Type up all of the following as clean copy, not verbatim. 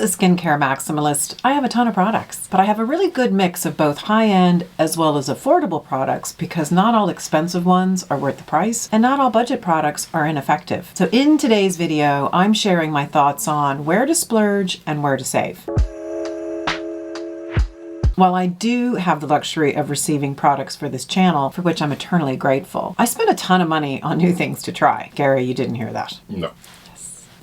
a skincare maximalist, I have a ton of products, but I have a really good mix of both high-end as well as affordable products because not all expensive ones are worth the price and not all budget products are ineffective. So in today's video, I'm sharing my thoughts on where to splurge and where to save. While I do have the luxury of receiving products for this channel, for which I'm eternally grateful, I spend a ton of money on new things to try. Gary, you didn't hear that. No.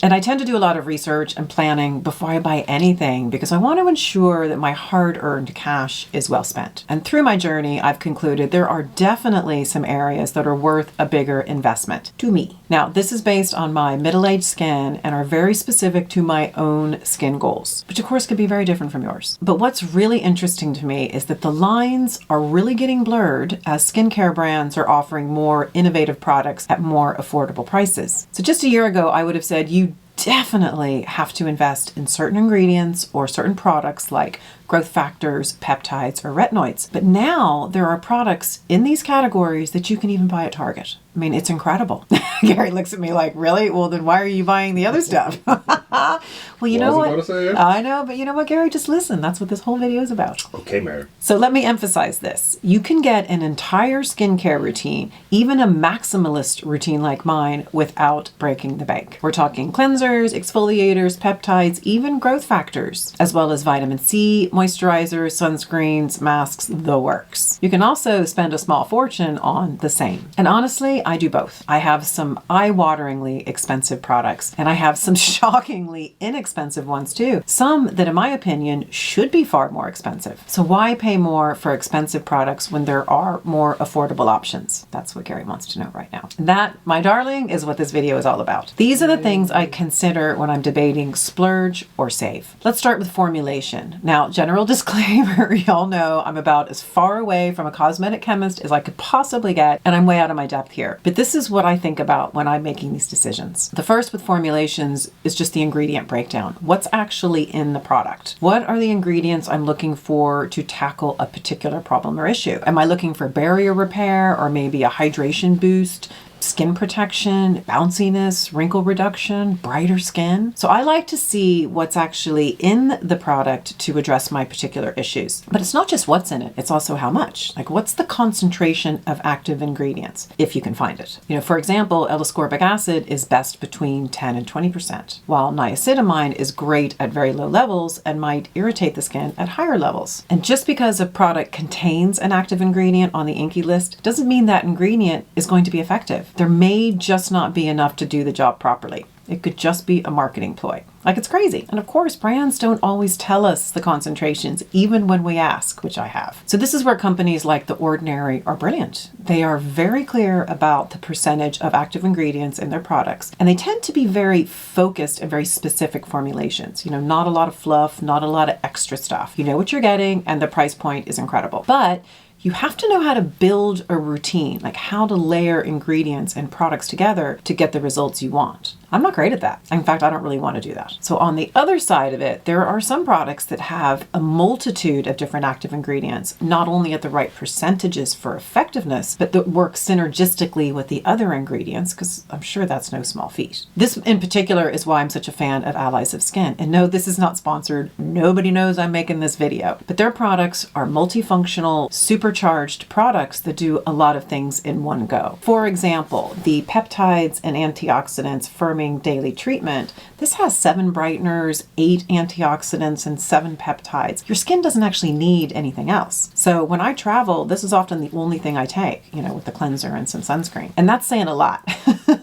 And I tend to do a lot of research and planning before I buy anything because I want to ensure that my hard-earned cash is well spent. And through my journey, I've concluded there are definitely some areas that are worth a bigger investment to me. Now, this is based on my middle-aged skin and are very specific to my own skin goals, which of course could be very different from yours. But what's really interesting to me is that the lines are really getting blurred as skincare brands are offering more innovative products at more affordable prices. So just a year ago, I would have said you definitely have to invest in certain ingredients or certain products like growth factors, peptides, or retinoids. But now there are products in these categories that you can even buy at Target. I mean, it's incredible. Gary looks at me like, really? Well, then why are you buying the other stuff? Well, you know what? I know, but you know what, Gary? Just listen. That's what this whole video is about. Okay, Mary. So let me emphasize this. You can get an entire skincare routine, even a maximalist routine like mine, without breaking the bank. We're talking cleansers, exfoliators, peptides, even growth factors, as well as vitamin C, moisturizers, sunscreens, masks, the works. You can also spend a small fortune on the same. And honestly, I do both. I have some eye-wateringly expensive products, and I have some shockingly inexpensive ones too. Some that, in my opinion, should be far more expensive. So why pay more for expensive products when there are more affordable options? That's what Gary wants to know right now. And that, my darling, is what this video is all about. These are the things I consider when I'm debating splurge or save. Let's start with formulation. Now, general disclaimer, y'all know I'm about as far away from a cosmetic chemist as I could possibly get, and I'm way out of my depth here. But this is what I think about when I'm making these decisions. The first with formulations is just the ingredient breakdown. What's actually in the product? What are the ingredients I'm looking for to tackle a particular problem or issue? Am I looking for barrier repair or maybe a hydration boost? Skin protection, bounciness, wrinkle reduction, brighter skin. So I like to see what's actually in the product to address my particular issues. But it's not just what's in it, it's also how much. Like, what's the concentration of active ingredients, if you can find it? You know, for example, L-ascorbic acid is best between 10 and 20%, while niacinamide is great at very low levels and might irritate the skin at higher levels. And just because a product contains an active ingredient on the INCI list doesn't mean that ingredient is going to be effective. There may just not be enough to do the job properly. It could just be a marketing ploy. Like, it's crazy. And of course, brands don't always tell us the concentrations, even when we ask, which I have. So this is where companies like The Ordinary are brilliant. They are very clear about the percentage of active ingredients in their products, and they tend to be very focused and very specific formulations. You know, not a lot of fluff, not a lot of extra stuff. You know what you're getting, and the price point is incredible. But you have to know how to build a routine, like how to layer ingredients and products together to get the results you want. I'm not great at that. In fact, I don't really want to do that. So on the other side of it, there are some products that have a multitude of different active ingredients, not only at the right percentages for effectiveness, but that work synergistically with the other ingredients, because I'm sure that's no small feat. This in particular is why I'm such a fan of Allies of Skin. And no, this is not sponsored. Nobody knows I'm making this video. But their products are multifunctional, supercharged products that do a lot of things in one go. For example, the peptides and antioxidants firming daily treatment. This has 7 brighteners, 8 antioxidants, and 7 peptides. Your skin doesn't actually need anything else. So when I travel, this is often the only thing I take, you know, with the cleanser and some sunscreen. And that's saying a lot.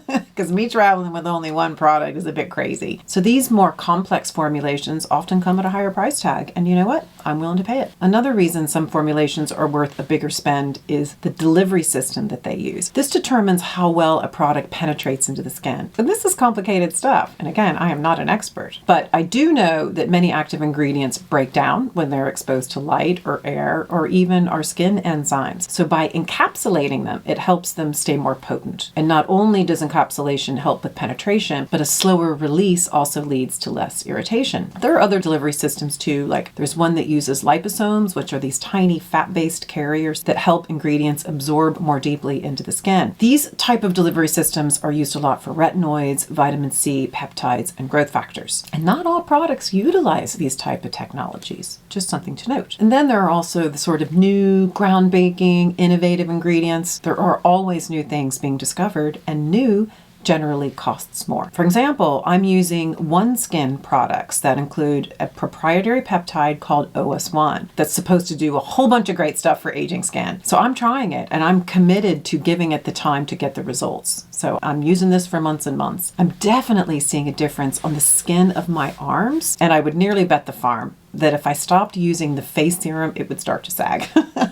Because me traveling with only one product is a bit crazy. So these more complex formulations often come at a higher price tag. And you know what? I'm willing to pay it. Another reason some formulations are worth a bigger spend is the delivery system that they use. This determines how well a product penetrates into the skin. And this is complicated stuff. And again, I am not an expert. But I do know that many active ingredients break down when they're exposed to light or air or even our skin enzymes. So by encapsulating them, it helps them stay more potent. And not only does encapsulation encapsulation help with penetration, but a slower release also leads to less irritation. There are other delivery systems too, like there's one that uses liposomes, which are these tiny fat-based carriers that help ingredients absorb more deeply into the skin. These type of delivery systems are used a lot for retinoids, vitamin C, peptides, and growth factors. And not all products utilize these type of technologies, just something to note. And then there are also the sort of new, groundbreaking, innovative ingredients. There are always new things being discovered, and new generally costs more. For example, I'm using OneSkin products that include a proprietary peptide called OS1 that's supposed to do a whole bunch of great stuff for aging skin. So I'm trying it, and I'm committed to giving it the time to get the results. So I'm using this for months and months. I'm definitely seeing a difference on the skin of my arms, and I would nearly bet the farm that if I stopped using the face serum, it would start to sag.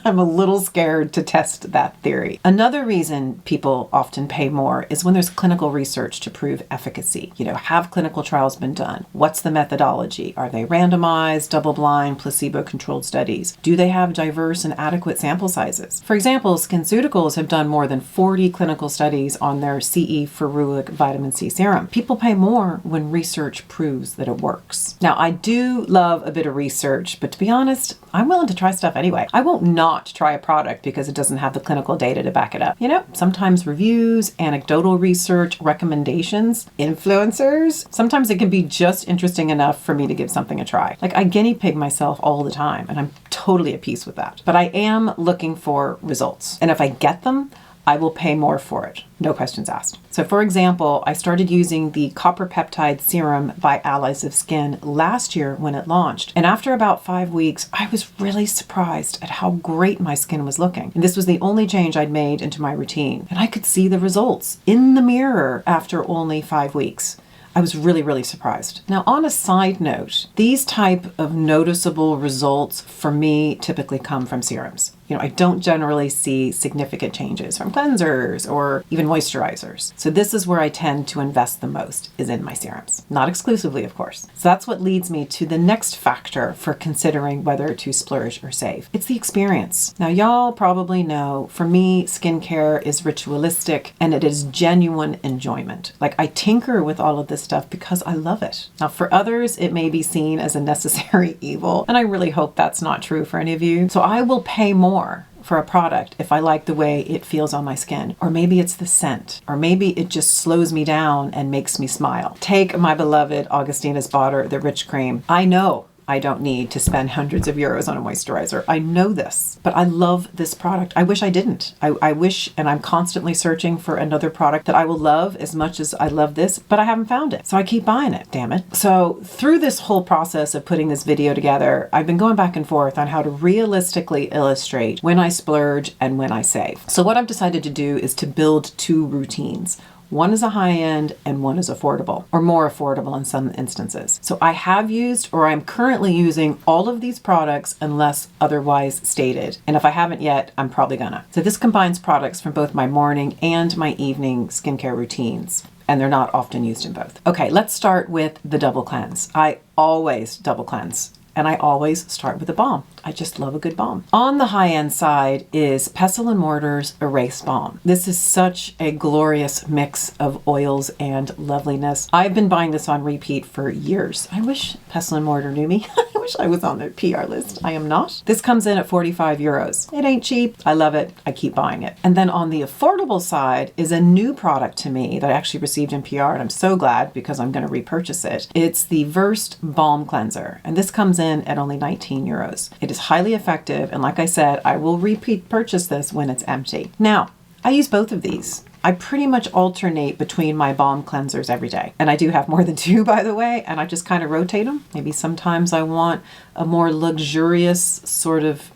I'm a little scared to test that theory. Another reason people often pay more is when there's clinical research to prove efficacy. Have clinical trials been done? What's the methodology? Are they randomized, double-blind, placebo-controlled studies? Do they have diverse and adequate sample sizes? For example, SkinCeuticals have done more than 40 clinical studies on their CE ferulic vitamin C serum. People pay more when research proves that it works. Now, I do love a bit of research, but to be honest, I'm willing to try stuff anyway. I won't not try a product because it doesn't have the clinical data to back it up. Sometimes reviews, anecdotal research, recommendations, influencers, sometimes it can be just interesting enough for me to give something a try. Like I guinea pig myself all the time, and I'm totally at peace with that. But I am looking for results. And if I get them, I will pay more for it. No questions asked. So for example, I started using the copper peptide serum by Allies of Skin last year when it launched. And after about 5 weeks, I was really surprised at how great my skin was looking. And this was the only change I'd made into my routine. And I could see the results in the mirror after only 5 weeks. I was really, really surprised. Now, on a side note, these type of noticeable results for me typically come from serums. I don't generally see significant changes from cleansers or even moisturizers. So this is where I tend to invest the most, is in my serums. Not exclusively, of course. So that's what leads me to the next factor for considering whether to splurge or save. It's the experience. Now, y'all probably know, for me, skincare is ritualistic and it is genuine enjoyment. Like I tinker with all of this stuff because I love it. Now, for others, it may be seen as a necessary evil, and I really hope that's not true for any of you. So I will pay more for a product if I like the way it feels on my skin. Or maybe it's the scent. Or maybe it just slows me down and makes me smile. Take my beloved Augustina's Botter, the Rich Cream. I know I don't need to spend hundreds of euros on a moisturizer. I know this, but I love this product. I wish I didn't. I wish, and I'm constantly searching for another product that I will love as much as I love this, but I haven't found it. So I keep buying it, damn it. So through this whole process of putting this video together, I've been going back and forth on how to realistically illustrate when I splurge and when I save. So what I've decided to do is to build 2 routines. One is a high-end and one is affordable, or more affordable in some instances. So I have used, or I'm currently using, all of these products unless otherwise stated. And if I haven't yet, I'm probably gonna. So this combines products from both my morning and my evening skincare routines, and they're not often used in both. Okay, let's start with the double cleanse. I always double cleanse. And I always start with a balm. I just love a good balm. On the high-end side is Pestle & Mortar's Erase Balm. This is such a glorious mix of oils and loveliness. I've been buying this on repeat for years. I wish Pestle & Mortar knew me. I wish I was on their PR list. I am not. This comes in at 45 euros. It ain't cheap. I love it. I keep buying it. And then on the affordable side is a new product to me that I actually received in PR, and I'm so glad because I'm going to repurchase it. It's the Versed Balm Cleanser, and this comes in at only 19 euros. It is highly effective, and like I said, I will repeat purchase this when it's empty. Now, I use both of these. I pretty much alternate between my balm cleansers every day. And I do have more than 2, by the way, and I just kind of rotate them. Maybe sometimes I want a more luxurious sort of,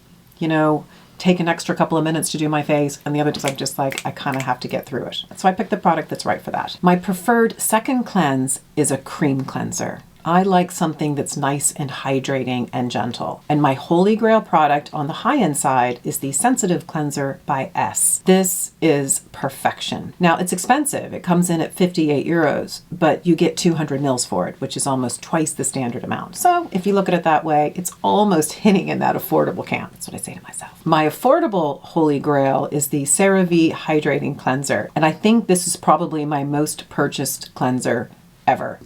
take an extra couple of minutes to do my face, and the other times I'm just like, I kind of have to get through it. So I picked the product that's right for that. My preferred second cleanse is a cream cleanser. I like something that's nice and hydrating and gentle. And my holy grail product on the high-end side is the Sensitive Cleanser by S. This is perfection. Now, it's expensive. It comes in at 58 euros, but you get 200 mils for it, which is almost twice the standard amount. So if you look at it that way, it's almost hitting in that affordable camp. That's what I say to myself. My affordable holy grail is the CeraVe Hydrating Cleanser. And I think this is probably my most purchased cleanser ever.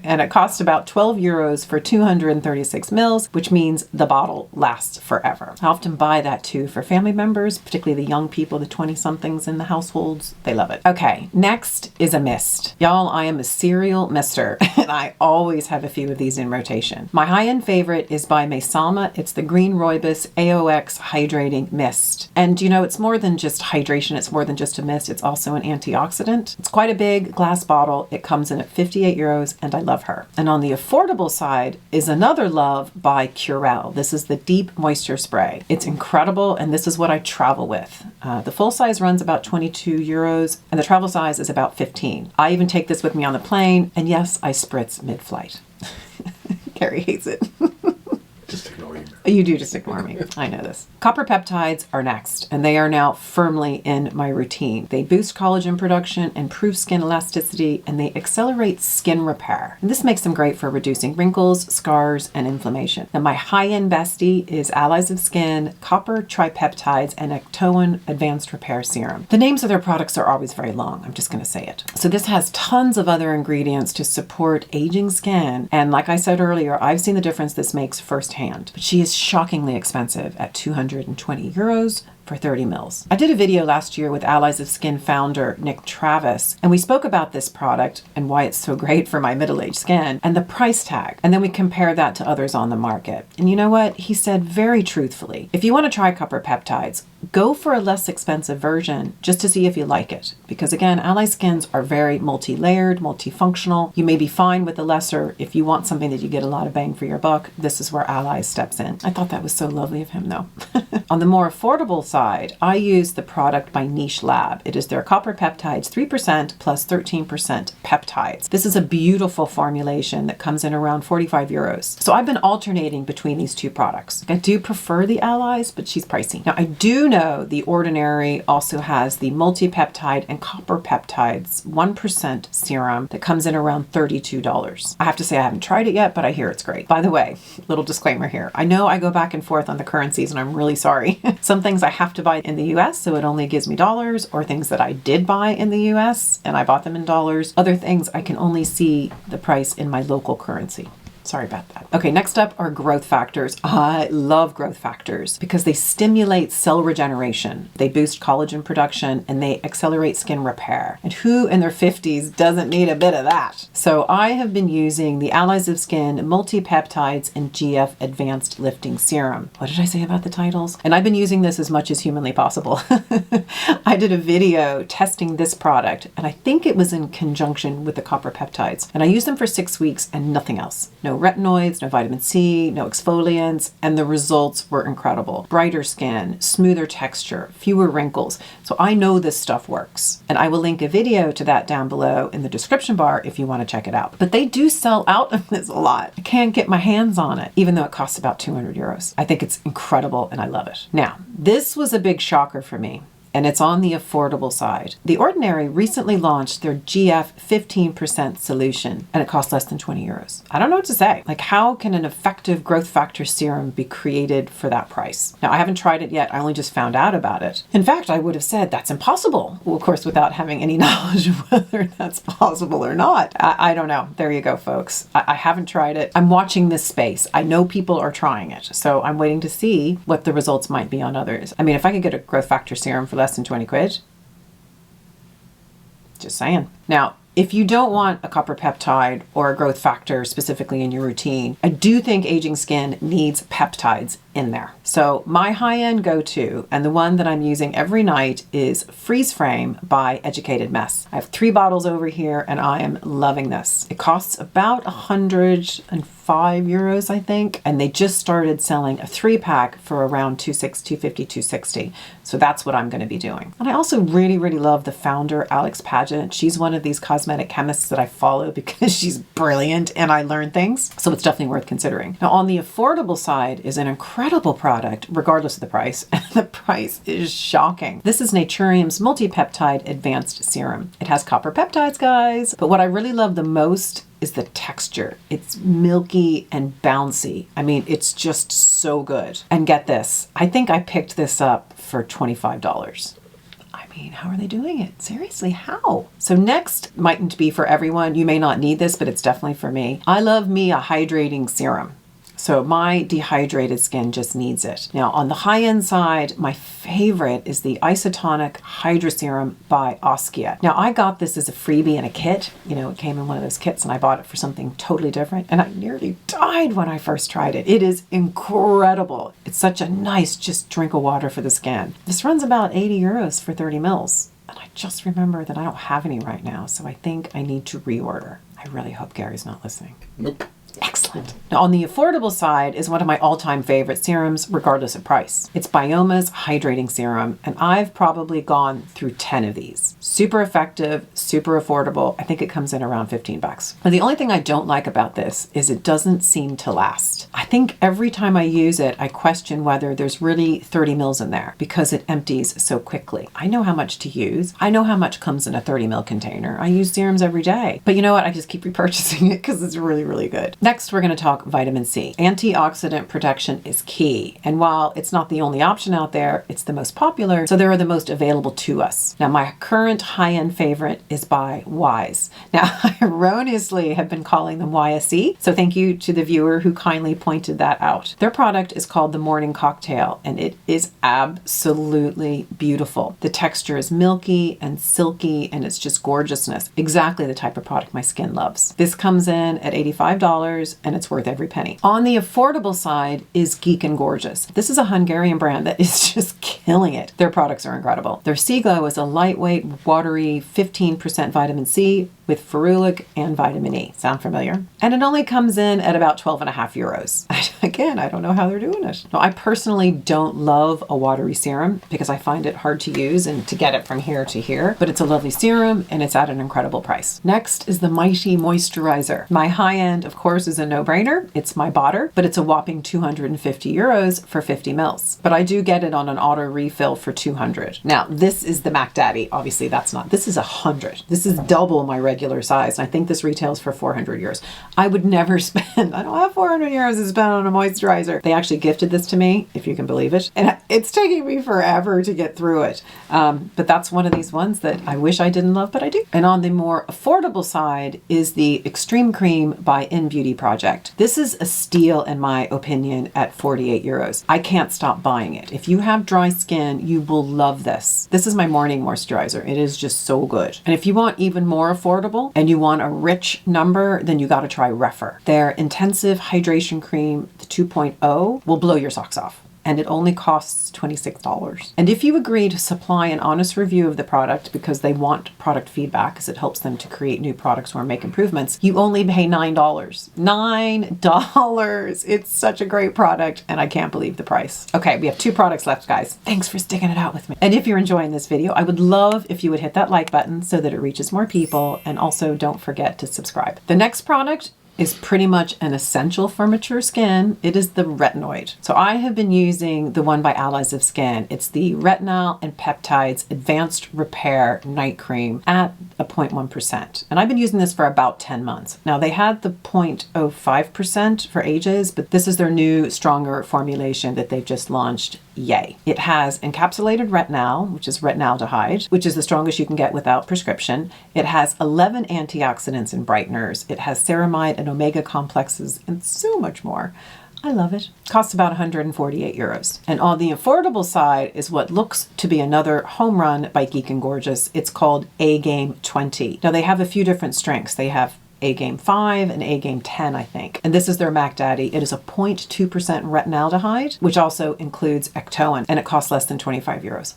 And it costs about 12 euros for 236 mils, which means the bottle lasts forever. I often buy that too for family members, particularly the young people, the 20-somethings in the households. They love it. Okay, next is a mist. Y'all, I am a serial mister, and I always have a few of these in rotation. My high-end favorite is by Mesama. It's the Green Rooibos AOX Hydrating Mist. And you know, it's more than just hydration. It's more than just a mist. It's also an antioxidant. It's quite a big glass bottle. It comes in at 58 euros, and I love her. And on the affordable side is another love by Curel. This is the Deep Moisture Spray. It's incredible, and this is what I travel with. The full size runs about 22 euros, and the travel size is about 15. I even take this with me on the plane, and yes, I spritz mid-flight. Carrie hates it. Just ignore you. You do just ignore me. I know this. Copper peptides are next, and they are now firmly in my routine. They boost collagen production, improve skin elasticity, and they accelerate skin repair. And this makes them great for reducing wrinkles, scars, and inflammation. Now, my high-end bestie is Allies of Skin Copper Tripeptides and Ectoin Advanced Repair Serum. The names of their products are always very long. I'm just going to say it. So this has tons of other ingredients to support aging skin. And like I said earlier, I've seen the difference this makes firsthand. But she is shockingly expensive at 220 euros for 30 mils. I did a video last year with Allies of Skin founder Nick Travis, and we spoke about this product and why it's so great for my middle-aged skin and the price tag. And then we compared that to others on the market. And you know what? He said very truthfully, if you want to try copper peptides, go for a less expensive version just to see if you like it. Because again, Ally skins are very multi-layered, multifunctional. You may be fine with the lesser. If you want something that you get a lot of bang for your buck, this is where Allies steps in. I thought that was so lovely of him though. On the more affordable side, I use the product by Niche Lab. It is their copper peptides 3% plus 13% peptides. This is a beautiful formulation that comes in around 45 euros. So I've been alternating between these two products. I do prefer the Allies, but she's pricey. Now I do know the Ordinary also has the multi-peptide and copper peptides 1% serum that comes in around $32. I have to say I haven't tried it yet, but I hear it's great. By the way, little disclaimer here. I know I go back and forth on the currencies and I'm really sorry. Some things I have to buy in the US, so it only gives me dollars, or things that I did buy in the US and I bought them in dollars. Other things I can only see the price in my local currency. Sorry about that. Okay, next up are growth factors. I love growth factors because they stimulate cell regeneration. They boost collagen production and they accelerate skin repair. And who in their 50s doesn't need a bit of that? So I have been using the Allies of Skin Multi-Peptides and GF Advanced Lifting Serum. What did I say about the titles? And I've been using this as much as humanly possible. I did a video testing this product and I think it was in conjunction with the copper peptides. And I used them for 6 weeks and nothing else. No retinoids, no vitamin C, no exfoliants, and the results were incredible. Brighter skin, smoother texture, fewer wrinkles. So I know this stuff works. And I will link a video to that down below in the description bar if you want to check it out. But they do sell out of this a lot. I can't get my hands on it, even though it costs about 200 euros. I think it's incredible and I love it. Now, this was a big shocker for me. And it's on the affordable side. The Ordinary recently launched their GF 15% solution, and it costs less than 20 euros. I don't know what to say. Like, how can an effective growth factor serum be created for that price? Now, I haven't tried it yet. I only just found out about it. In fact, I would have said that's impossible. Well, of course, without having any knowledge of whether that's possible or not. I don't know. There you go, folks. I haven't tried it. I'm watching this space. I know people are trying it. So I'm waiting to see what the results might be on others. I mean, if I could get a growth factor serum for less than 20 quid. Just saying. Now, if you don't want a copper peptide or a growth factor specifically in your routine, I do think aging skin needs peptides in there. So my high-end go-to, and the one that I'm using every night, is Freeze Frame by Educated Mess. I have 3 bottles over here and I am loving this. It costs about 140 €5, I think. And they just started selling a 3-pack for around $250, $260. So that's what I'm going to be doing. And I also really, really love the founder, Alex Pageant. She's one of these cosmetic chemists that I follow because she's brilliant and I learn things. So it's definitely worth considering. Now, on the affordable side is an incredible product, regardless of the price. And the price is shocking. This is Naturium's Multi-Peptide Advanced Serum. It has copper peptides, guys. But what I really love the most is the texture. It's milky and bouncy. I mean, it's just so good. And get this, I think I picked this up for $25. I mean, how are they doing it? Seriously, how? So next mightn't be for everyone. You may not need this, but it's definitely for me. I love me a hydrating serum. So my dehydrated skin just needs it. Now on the high-end side, my favorite is the Isotonic Hydra Serum by Oskia. Now I got this as a freebie in a kit. You know, it came in one of those kits and I bought it for something totally different. And I nearly died when I first tried it. It is incredible. It's such a nice just drink of water for the skin. This runs about €80 for 30 mils. And I just remember that I don't have any right now. So I think I need to reorder. I really hope Gary's not listening. Nope. Excellent. Now on the affordable side is one of my all-time favorite serums, regardless of price. It's Bioma's Hydrating Serum, and I've probably gone through 10 of these. Super effective, super affordable. I think it comes in around $15. Now the only thing I don't like about this is it doesn't seem to last. I think every time I use it, I question whether there's really 30 mils in there because it empties so quickly. I know how much to use. I know how much comes in a 30 ml container. I use serums every day. But you know what? I just keep repurchasing it because it's really, really good. Next, we're going to talk vitamin C. Antioxidant protection is key. And while it's not the only option out there, it's the most popular, so they're the most available to us. Now, my current high-end favorite is by Wise. Now, I erroneously have been calling them YSC, so thank you to the viewer who kindly pointed that out. Their product is called the Morning Cocktail, and it is absolutely beautiful. The texture is milky and silky, and it's just gorgeousness. Exactly the type of product my skin loves. This comes in at $85, and it's worth every penny. On the affordable side is Geek and Gorgeous. This is a Hungarian brand that is just killing it. Their products are incredible. Their Sea Glow is a lightweight, watery 15% vitamin C with ferulic and vitamin E. Sound familiar? And it only comes in at about €12.50. Again, I don't know how they're doing it. Now, I personally don't love a watery serum because I find it hard to use and to get it from here to here, but it's a lovely serum and it's at an incredible price. Next is the Mighty Moisturizer. My high end, of course, is a no-brainer. It's my botter, but it's a whopping €250 for 50 mils. But I do get it on an auto refill for $200. Now, this is the Mac Daddy. Obviously, this is 100. This is double my regular size. And I think this retails for €400. I would never spend, I don't have €400 to spend on a moisturizer. They actually gifted this to me, if you can believe it. And it's taking me forever to get through it. But that's one of these ones that I wish I didn't love, but I do. And on the more affordable side is the Extreme Cream by In Beauty Project. This is a steal in my opinion at €48. I can't stop buying it. If you have dry skin, you will love this. This is my morning moisturizer. It is just so good. And if you want even more affordable and you want a rich number, then you got to try Refer. Their intensive hydration cream, the 2.0, will blow your socks off. And it only costs $26. And if you agree to supply an honest review of the product because they want product feedback, because it helps them to create new products or make improvements, you only pay $9. $9! It's such a great product, and I can't believe the price. Okay, we have 2 products left, guys. Thanks for sticking it out with me. And if you're enjoying this video, I would love if you would hit that like button so that it reaches more people, and also don't forget to subscribe. The next product is pretty much an essential for mature skin. It is the retinoid. So I have been using the one by Allies of Skin. It's the Retinol and Peptides Advanced Repair Night Cream at a 0.1%. And I've been using this for about 10 months. Now they had the 0.05% for ages, but this is their new stronger formulation that they've just launched. Yay. It has encapsulated retinol, which is retinaldehyde, which is the strongest you can get without prescription. It has 11 antioxidants and brighteners. It has ceramide and omega complexes and so much more. I love it. Costs about €148. And on the affordable side is what looks to be another home run by Geek and Gorgeous. It's called A-Game 20. Now they have a few different strengths. They have A-Game 5 and A-Game 10, I think. And this is their Mac Daddy. It is a 0.2% retinaldehyde, which also includes ectoin, and it costs less than €25.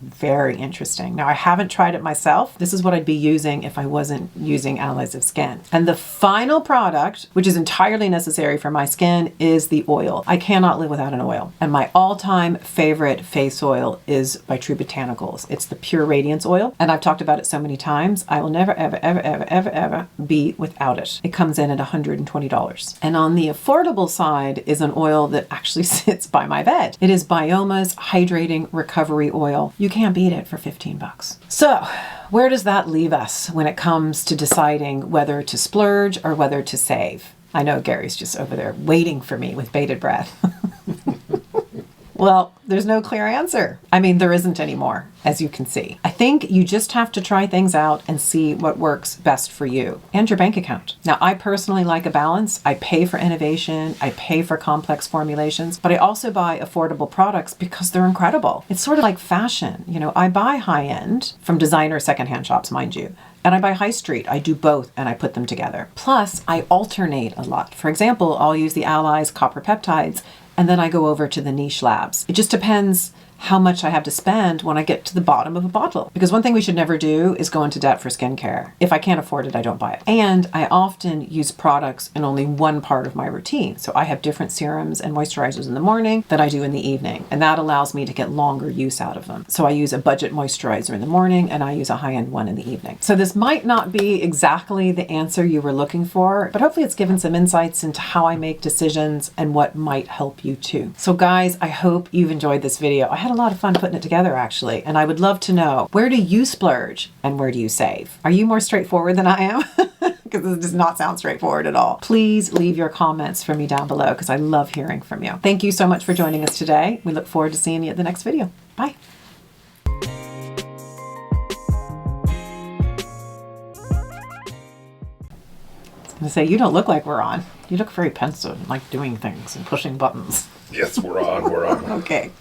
Very interesting. Now, I haven't tried it myself. This is what I'd be using if I wasn't using Allies of Skin. And the final product, which is entirely necessary for my skin, is the oil. I cannot live without an oil. And my all-time favorite face oil is by True Botanicals. It's the Pure Radiance oil. And I've talked about it so many times. I will never, ever, ever, ever, ever, ever be without it. It comes in at $120. And on the affordable side is an oil that actually sits by my bed. It is Bioma's Hydrating Recovery Oil. You can't beat it for 15 bucks. So where does that leave us when it comes to deciding whether to splurge or whether to save? I know Gary's just over there waiting for me with bated breath. Well, there's no clear answer. I mean, there isn't anymore, as you can see. I think you just have to try things out and see what works best for you and your bank account. Now, I personally like a balance. I pay for innovation. I pay for complex formulations, but I also buy affordable products because they're incredible. It's sort of like fashion. You know, I buy high end from designer secondhand shops, mind you. And I buy high street. I do both and I put them together. Plus, I alternate a lot. For example, I'll use the Allies copper peptides and then I go over to the niche labs. It just depends how much I have to spend when I get to the bottom of a bottle. Because one thing we should never do is go into debt for skincare. If I can't afford it, I don't buy it. And I often use products in only one part of my routine. So I have different serums and moisturizers in the morning than I do in the evening. And that allows me to get longer use out of them. So I use a budget moisturizer in the morning and I use a high-end one in the evening. So this might not be exactly the answer you were looking for, but hopefully it's given some insights into how I make decisions and what might help you too. So guys, I hope you've enjoyed this video. I had a lot of fun putting it together actually, and I would love to know, where do you splurge and where do you save? Are you more straightforward than I am? Because this does not sound straightforward at all. Please leave your comments for me down below because I love hearing from you. Thank you so much for joining us today. We look forward to seeing you at the next video. Bye. I was gonna say, you don't look like we're on. You look very pensive, like doing things and pushing buttons. Yes, we're on. Okay.